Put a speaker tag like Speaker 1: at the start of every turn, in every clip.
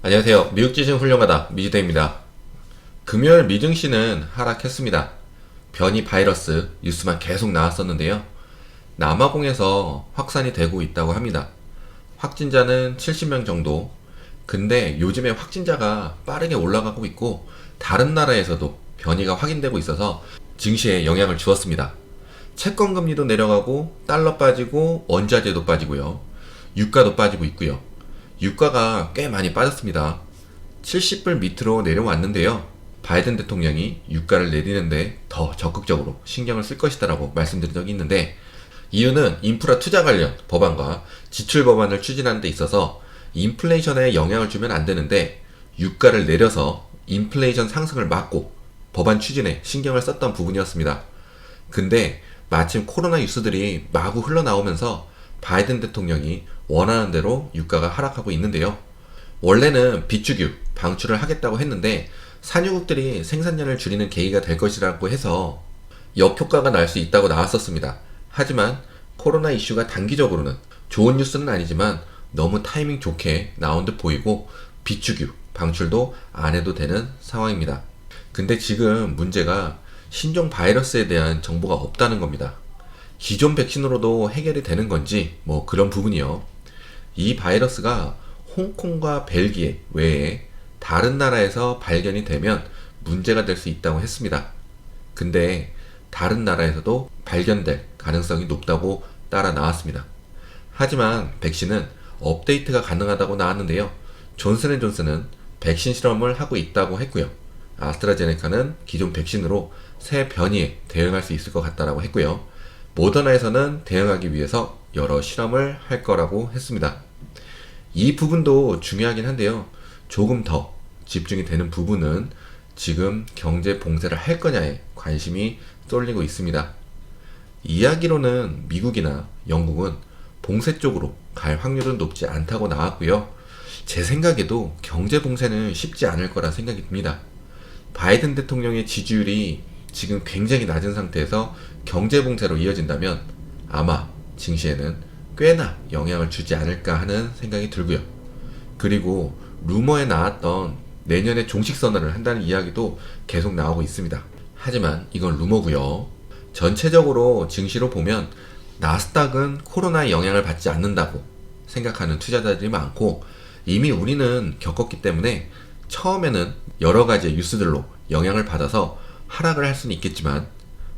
Speaker 1: 안녕하세요. 미국 지수는 훌륭하다. 미주대입니다. 금요일 미증시는 하락했습니다. 변이 바이러스 뉴스만 계속 나왔었는데요. 남아공에서 확산이 되고 있다고 합니다. 확진자는 70명 정도. 근데 요즘에 확진자가 빠르게 올라가고 있고 다른 나라에서도 변이가 확인되고 있어서 증시에 영향을 주었습니다. 채권 금리도 내려가고 달러 빠지고 원자재도 빠지고요. 유가도 빠지고 있고요. 유가가 꽤 많이 빠졌습니다. 70불 밑으로 내려왔는데요. 바이든 대통령이 유가를 내리는데 더 적극적으로 신경을 쓸 것이다라고 말씀드린 적이 있는데, 이유는 인프라 투자 관련 법안과 지출 법안을 추진하는 데 있어서 인플레이션에 영향을 주면 안 되는데 유가를 내려서 인플레이션 상승을 막고 법안 추진에 신경을 썼던 부분이었습니다. 근데 마침 코로나 뉴스들이 마구 흘러나오면서 바이든 대통령이 원하는 대로 유가가 하락하고 있는데요. 원래는 비축유 방출을 하겠다고 했는데 산유국들이 생산량을 줄이는 계기가 될 것이라고 해서 역효과가 날 수 있다고 나왔었습니다. 하지만 코로나 이슈가 단기적으로는 좋은 뉴스는 아니지만 너무 타이밍 좋게 나온 듯 보이고 비축유 방출도 안 해도 되는 상황입니다. 근데 지금 문제가 신종 바이러스에 대한 정보가 없다는 겁니다. 기존 백신으로도 해결이 되는 건지 뭐 그런 부분이요. 이 바이러스가 홍콩과 벨기에 외에 다른 나라에서 발견이 되면 문제가 될 수 있다고 했습니다. 근데 다른 나라에서도 발견될 가능성이 높다고 따라 나왔습니다. 하지만 백신은 업데이트가 가능하다고 나왔는데요. 존슨앤존슨은 백신 실험을 하고 있다고 했고요. 아스트라제네카는 기존 백신으로 새 변이에 대응할 수 있을 것 같다고 했고요. 모더나에서는 대응하기 위해서 여러 실험을 할 거라고 했습니다. 이 부분도 중요하긴 한데요. 조금 더 집중이 되는 부분은 지금 경제 봉쇄를 할 거냐에 관심이 쏠리고 있습니다. 이야기로는 미국이나 영국은 봉쇄 쪽으로 갈 확률은 높지 않다고 나왔고요. 제 생각에도 경제 봉쇄는 쉽지 않을 거라 생각이 듭니다. 바이든 대통령의 지지율이 지금 굉장히 낮은 상태에서 경제 봉쇄로 이어진다면 아마 증시에는 꽤나 영향을 주지 않을까 하는 생각이 들고요. 그리고 루머에 나왔던 내년에 종식 선언을 한다는 이야기도 계속 나오고 있습니다. 하지만 이건 루머고요. 전체적으로 증시로 보면 나스닥은 코로나의 영향을 받지 않는다고 생각하는 투자자들이 많고, 이미 우리는 겪었기 때문에 처음에는 여러 가지 뉴스들로 영향을 받아서 하락을 할 수는 있겠지만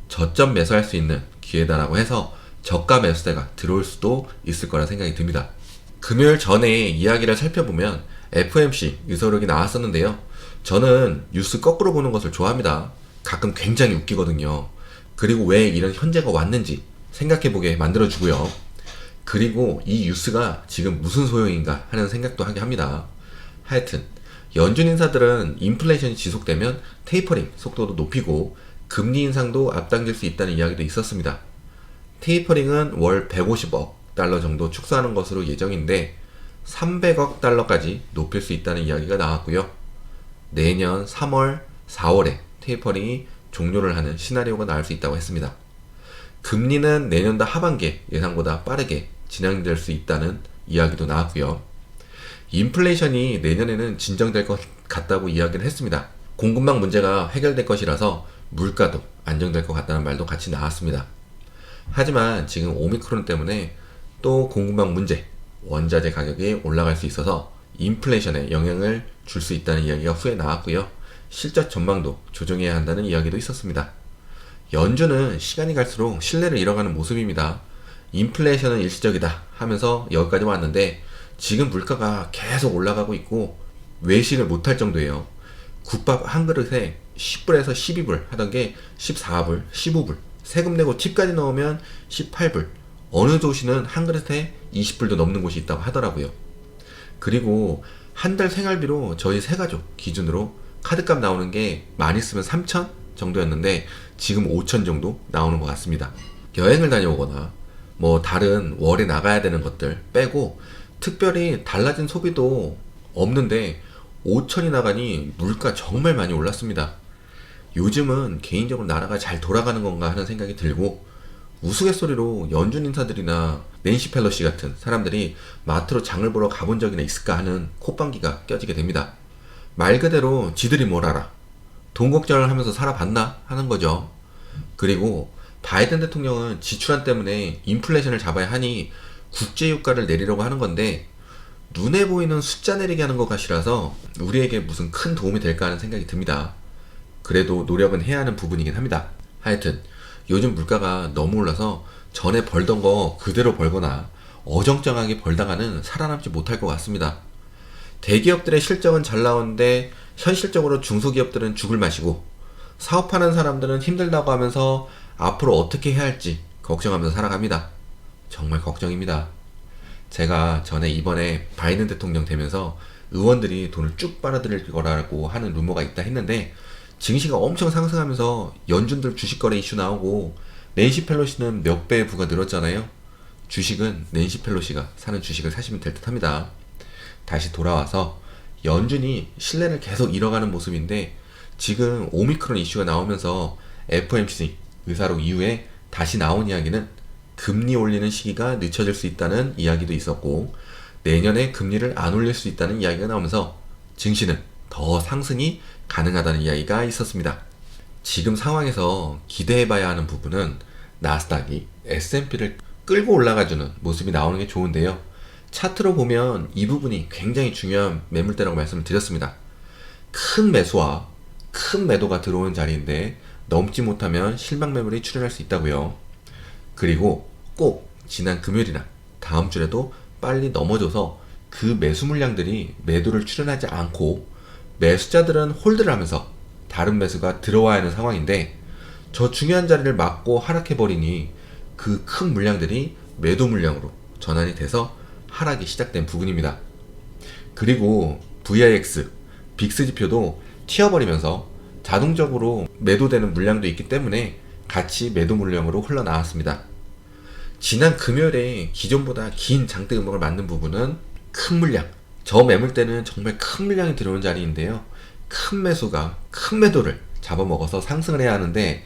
Speaker 1: 저점 매수할 수 있는 기회다라고 해서 저가 매수세가 들어올 수도 있을 거라 생각이 듭니다. 금요일 전에 이야기를 살펴보면 FOMC 의소록이 나왔었는데요. 저는 뉴스 거꾸로 보는 것을 좋아합니다. 가끔 굉장히 웃기거든요. 그리고 왜 이런 현재가 왔는지 생각해보게 만들어주고요. 그리고 이 뉴스가 지금 무슨 소용인가 하는 생각도 하게 합니다. 하여튼 연준 인사들은 인플레이션이 지속되면 테이퍼링 속도도 높이고 금리 인상도 앞당길 수 있다는 이야기도 있었습니다. 테이퍼링은 월 150억 달러 정도 축소하는 것으로 예정인데 300억 달러까지 높일 수 있다는 이야기가 나왔고요. 내년 3월, 4월에 테이퍼링이 종료를 하는 시나리오가 나올 수 있다고 했습니다. 금리는 내년도 하반기에 예상보다 빠르게 진행될 수 있다는 이야기도 나왔고요. 인플레이션이 내년에는 진정될 것 같다고 이야기를 했습니다. 공급망 문제가 해결될 것이라서 물가도 안정될 것 같다는 말도 같이 나왔습니다. 하지만 지금 오미크론 때문에 또 공급망 문제, 원자재 가격이 올라갈 수 있어서 인플레이션에 영향을 줄 수 있다는 이야기가 후에 나왔고요. 실적 전망도 조정해야 한다는 이야기도 있었습니다. 연준은 시간이 갈수록 신뢰를 잃어가는 모습입니다. 인플레이션은 일시적이다 하면서 여기까지 왔는데 지금 물가가 계속 올라가고 있고 외식을 못할 정도예요. 국밥 한 그릇에 10불에서 12불 하던 게 14불, 15불, 세금 내고 팁까지 넣으면 18불, 어느 도시는 한 그릇에 20불도 넘는 곳이 있다고 하더라고요. 그리고 한 달 생활비로 저희 세 가족 기준으로 카드값 나오는 게 많이 쓰면 3천 정도였는데 지금 5천 정도 나오는 것 같습니다. 여행을 다녀오거나 뭐 다른 월에 나가야 되는 것들 빼고 특별히 달라진 소비도 없는데 5천이 나가니 물가 정말 많이 올랐습니다. 요즘은 개인적으로 나라가 잘 돌아가는 건가 하는 생각이 들고 우스갯소리로 연준 인사들이나 낸시 펠로시 같은 사람들이 마트로 장을 보러 가본 적이나 있을까 하는 콧방귀가 껴지게 됩니다. 말 그대로 지들이 뭘 알아. 돈 걱정을 하면서 살아봤나 하는 거죠. 그리고 바이든 대통령은 지출안 때문에 인플레이션을 잡아야 하니 국제유가를 내리려고 하는 건데 눈에 보이는 숫자 내리게 하는 것 같이라서 우리에게 무슨 큰 도움이 될까 하는 생각이 듭니다. 그래도 노력은 해야 하는 부분이긴 합니다. 하여튼 요즘 물가가 너무 올라서 전에 벌던 거 그대로 벌거나 어정쩡하게 벌다가는 살아남지 못할 것 같습니다. 대기업들의 실적은 잘 나오는데 현실적으로 중소기업들은 죽을 맛이고 사업하는 사람들은 힘들다고 하면서 앞으로 어떻게 해야 할지 걱정하면서 살아갑니다. 정말 걱정입니다. 제가 전에 이번에 바이든 대통령 되면서 의원들이 돈을 쭉 빨아들일 거라고 하는 루머가 있다 했는데 증시가 엄청 상승하면서 연준들 주식 거래 이슈 나오고 낸시 펠로시는 몇 배의 부가 늘었잖아요. 주식은 낸시 펠로시가 사는 주식을 사시면 될 듯 합니다. 다시 돌아와서 연준이 신뢰를 계속 잃어가는 모습인데 지금 오미크론 이슈가 나오면서 FOMC 의사록 이후에 다시 나온 이야기는 금리 올리는 시기가 늦춰질 수 있다는 이야기도 있었고 내년에 금리를 안 올릴 수 있다는 이야기가 나오면서 증시는 더 상승이 가능하다는 이야기가 있었습니다. 지금 상황에서 기대해봐야 하는 부분은 나스닥이 S&P를 끌고 올라가주는 모습이 나오는 게 좋은데요. 차트로 보면 이 부분이 굉장히 중요한 매물대라고 말씀을 드렸습니다. 큰 매수와 큰 매도가 들어오는 자리인데 넘지 못하면 실망 매물이 출현할 수 있다고요. 그리고 꼭 지난 금요일이나 다음 주에도 빨리 넘어져서 그 매수 물량들이 매도를 출현하지 않고 매수자들은 홀드를 하면서 다른 매수가 들어와야 하는 상황인데 저 중요한 자리를 막고 하락해버리니 그 큰 물량들이 매도 물량으로 전환이 돼서 하락이 시작된 부분입니다. 그리고 VIX, 빅스 지표도 튀어버리면서 자동적으로 매도되는 물량도 있기 때문에 같이 매도 물량으로 흘러나왔습니다. 지난 금요일에 기존보다 긴 장대 음봉을 만든 부분은 큰 물량, 저 매물대는 정말 큰 물량이 들어온 자리인데요. 큰 매수가 큰 매도를 잡아먹어서 상승을 해야 하는데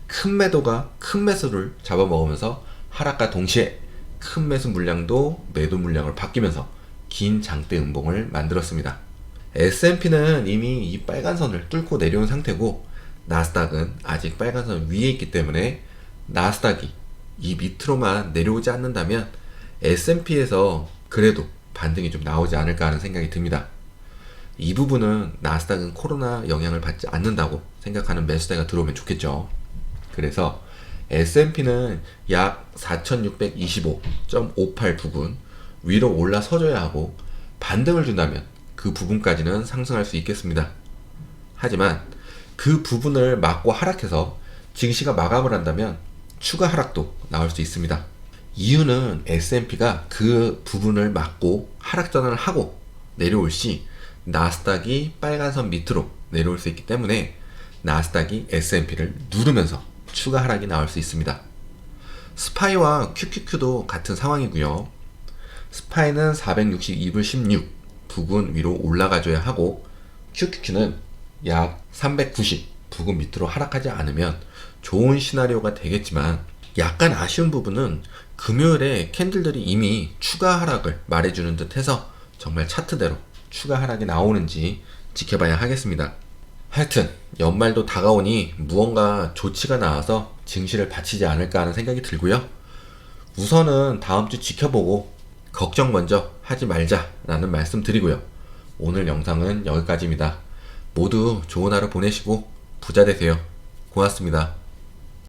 Speaker 1: 큰 매도가 큰 매수를 잡아먹으면서 하락과 동시에 큰 매수 물량도 매도 물량을 바뀌면서 긴 장대 음봉을 만들었습니다. S&P는 이미 이 빨간 선을 뚫고 내려온 상태고 나스닥은 아직 빨간 선 위에 있기 때문에 나스닥이 이 밑으로만 내려오지 않는다면 S&P에서 그래도 반등이 좀 나오지 않을까 하는 생각이 듭니다. 이 부분은 나스닥은 코로나 영향을 받지 않는다고 생각하는 매수대가 들어오면 좋겠죠. 그래서 S&P는 약 4625.58 부분 위로 올라서줘야 하고 반등을 준다면 그 부분까지는 상승할 수 있겠습니다. 하지만 그 부분을 막고 하락해서 증시가 마감을 한다면 추가 하락도 나올 수 있습니다. 이유는 S&P가 그 부분을 막고 하락 전환을 하고 내려올 시 나스닥이 빨간선 밑으로 내려올 수 있기 때문에 나스닥이 S&P를 누르면서 추가 하락이 나올 수 있습니다. 스파이와 QQQ도 같은 상황이고요. 스파이는 462불 16 부근 위로 올라가줘야 하고 QQQ는 약 390 부근 밑으로 하락하지 않으면 좋은 시나리오가 되겠지만 약간 아쉬운 부분은 금요일에 캔들들이 이미 추가 하락을 말해주는 듯 해서 정말 차트대로 추가 하락이 나오는지 지켜봐야 하겠습니다. 하여튼 연말도 다가오니 무언가 조치가 나와서 증시를 받치지 않을까 하는 생각이 들고요. 우선은 다음 주 지켜보고 걱정 먼저 하지 말자라는 말씀 드리고요. 오늘 영상은 여기까지입니다. 모두 좋은 하루 보내시고 부자 되세요. 고맙습니다.